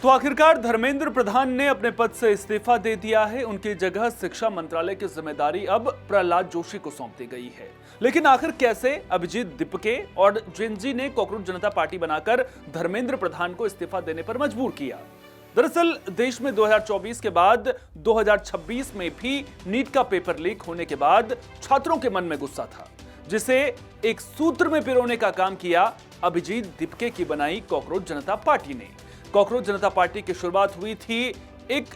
तो आखिरकार धर्मेंद्र प्रधान ने अपने पद से इस्तीफा दे दिया है। उनकी जगह शिक्षा मंत्रालय की जिम्मेदारी अब प्रहलाद जोशी को सौंप दी गई है। लेकिन आखिर कैसे अभिजीत दीपके और जेनजी ने कॉकरोच जनता पार्टी बनाकर धर्मेंद्र प्रधान को इस्तीफा देने पर मजबूर किया? दरअसल देश में 2024 के बाद 2026 में भी नीट का पेपर लीक होने के बाद छात्रों के मन में गुस्सा था, जिसे एक सूत्र में पिरोने का काम किया अभिजीत दीपके की बनाई कॉकरोच जनता पार्टी ने। कॉकरोच जनता पार्टी की शुरुआत हुई थी एक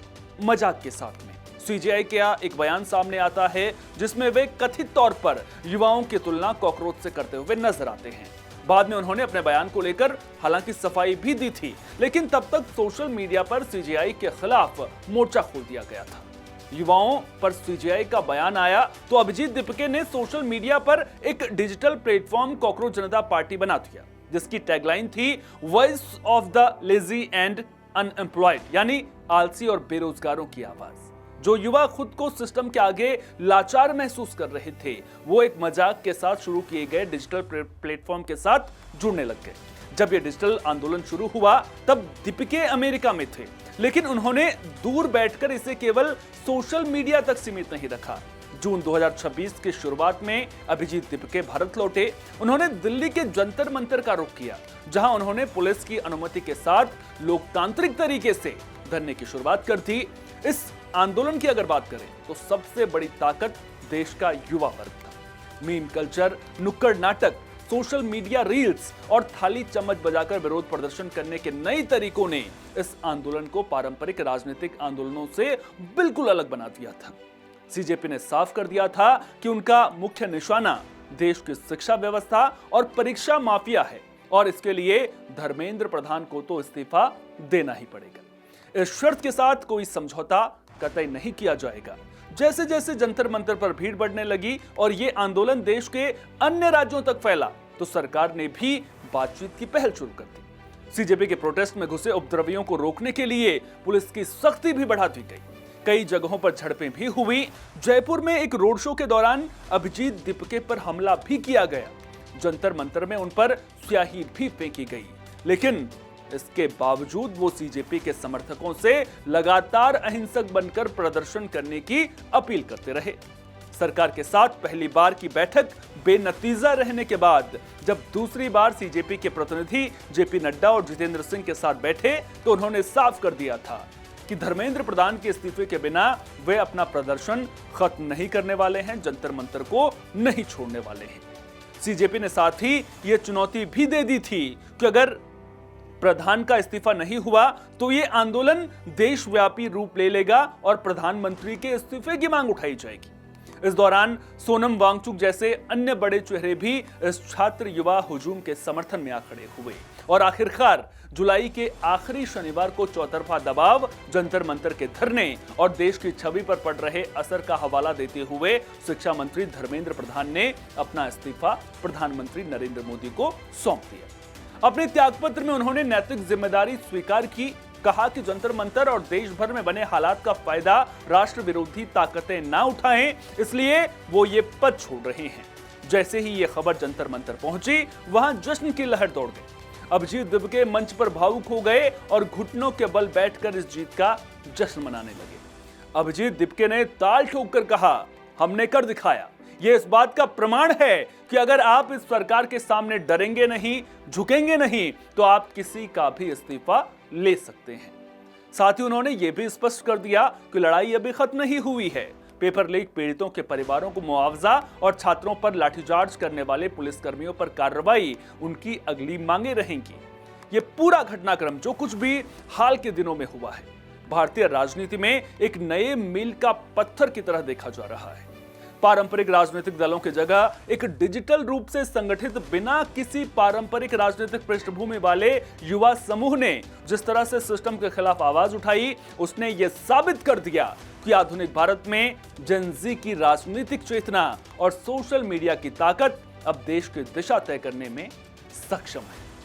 मजाक के साथ में। सीजेआई का एक बयान सामने आता है जिसमें वे कथित तौर पर युवाओं की तुलना कॉकरोच से करते हुए नजर आते हैं। बाद में उन्होंने अपने बयान को लेकर हालांकि सफाई भी दी थी, लेकिन तब तक सोशल मीडिया पर सीजेआई के खिलाफ मोर्चा खोल दिया गया था। युवाओं पर सीजेआई का बयान आया तो अभिजीत दीपके ने सोशल मीडिया पर एक डिजिटल प्लेटफॉर्म कॉकरोच जनता पार्टी बना दिया, जिसकी टैगलाइन थी voice of the lazy and unemployed, यानी आलसी और बेरोजगारों की आवाज। जो युवा खुद को सिस्टम के आगे लाचार महसूस कर रहे थे, वो एक मजाक के साथ शुरू किए गए डिजिटल प्लेटफॉर्म के साथ जुड़ने लग गए। जब यह डिजिटल आंदोलन शुरू हुआ तब दीपके अमेरिका में थे, लेकिन उन्होंने दूर बैठकर इसे केवल सोशल मीडिया तक सीमित नहीं रखा। जून 2026 की शुरुआत में अभिजीत दीपके भारत लौटे। उन्होंने दिल्ली के जंतर मंतर का रुख किया, जहां उन्होंने पुलिस की अनुमति के साथ लोकतांत्रिक तरीके से धरने की शुरुआत कर दी। इस आंदोलन की अगर बात करें तो सबसे बड़ी ताकत देश का युवा वर्ग था। मीम कल्चर, नुक्कड़ नाटक, सोशल मीडिया रील्स और थाली चम्मच बजाकर विरोध प्रदर्शन करने के नए तरीकों ने इस आंदोलन को पारंपरिक राजनीतिक आंदोलनों से बिल्कुल अलग बना दिया था। सीजेपी ने साफ कर दिया था कि उनका मुख्य निशाना देश की शिक्षा व्यवस्था और परीक्षा माफिया है, और इसके लिए धर्मेंद्र प्रधान को तो इस्तीफा देना ही पड़ेगा। इस शर्त के साथ कोई समझौता कतई नहीं किया जाएगा। जैसे जैसे जंतर मंतर पर भीड़ बढ़ने लगी और ये आंदोलन देश के अन्य राज्यों तक फैला, तो सरकार ने भी बातचीत की पहल शुरू कर दी। सीजेपी के प्रोटेस्ट में घुसे उपद्रवियों को रोकने के लिए पुलिस की सख्ती भी बढ़ा दी गई। कई जगहों पर झड़पें भी हुई। जयपुर में एक रोड शो के दौरान अभिजीत दीपके पर हमला भी किया गया। जंतर मंतर में उन पर स्याही भी फेंकी गई, लेकिन इसके बावजूद वो सीजेपी के समर्थकों से लगातार अहिंसक बनकर प्रदर्शन करने की अपील करते रहे। सरकार के साथ पहली बार की बैठक बेनतीजा रहने के बाद जब दूसरी बार सीजेपी के प्रतिनिधि जेपी नड्डा और जितेंद्र सिंह के साथ बैठे तो उन्होंने साफ कर दिया था कि धर्मेंद्र प्रधान के इस्तीफे के बिना वे अपना प्रदर्शन खत्म नहीं करने वाले हैं, जंतर मंतर को नहीं छोड़ने वाले हैं। सीजेपी ने साथ ही यह चुनौती भी दे दी थी कि अगर प्रधान का इस्तीफा नहीं हुआ तो ये आंदोलन देशव्यापी रूप ले लेगा और प्रधानमंत्री के इस्तीफे की मांग उठाई जाएगी। इस दौरान सोनम वांगचुक जैसे अन्य बड़े चेहरे भी इस छात्र युवा हुजूम के समर्थन में आ खड़े हुए और आखिरकार जुलाई के आखिरी शनिवार को चौतरफा दबाव, जंतर मंतर के धरने और देश की छवि पर पड़ रहे असर का हवाला देते हुए शिक्षा मंत्री धर्मेंद्र प्रधान ने अपना इस्तीफा प्रधानमंत्री नरेंद्र मोदी को सौंप दिया। अपने त्यागपत्र में उन्होंने नैतिक जिम्मेदारी स्वीकार की। कहा कि जंतर मंतर और देश भर में बने हालात का फायदा राष्ट्र विरोधी ताकतें ना उठाएं, इसलिए वो ये पद छोड़ रहे हैं। जैसे ही ये खबर जंतर मंतर पहुंची, वहां जश्न की लहर दौड़ गई। अभिजीत दीपके मंच पर भावुक हो गए और घुटनों के बल बैठकर इस जीत का जश्न मनाने लगे। अभिजीत दीपके ने ताल ठोककर कहा, हमने कर दिखाया। यह इस बात का प्रमाण है कि अगर आप इस सरकार के सामने डरेंगे नहीं, झुकेंगे नहीं, तो आप किसी का भी इस्तीफा ले सकते हैं। साथ ही उन्होंने यह भी स्पष्ट कर दिया कि लड़ाई अभी खत्म नहीं हुई है। पेपर लीक पीड़ितों के परिवारों को मुआवजा और छात्रों पर लाठीचार्ज करने वाले पुलिसकर्मियों पर कार्रवाई उनकी अगली मांगे रहेंगी। यह पूरा घटनाक्रम जो कुछ भी हाल के दिनों में हुआ है, भारतीय राजनीति में एक नए मील का पत्थर की तरह देखा जा रहा है। पारंपरिक राजनीतिक दलों की जगह एक डिजिटल रूप से संगठित बिना किसी पारंपरिक राजनीतिक पृष्ठभूमि वाले युवा समूह ने जिस तरह से सिस्टम के खिलाफ आवाज उठाई, उसने यह साबित कर दिया कि आधुनिक भारत में जेन-ज़ी की राजनीतिक चेतना और सोशल मीडिया की ताकत अब देश की दिशा तय करने में सक्षम है।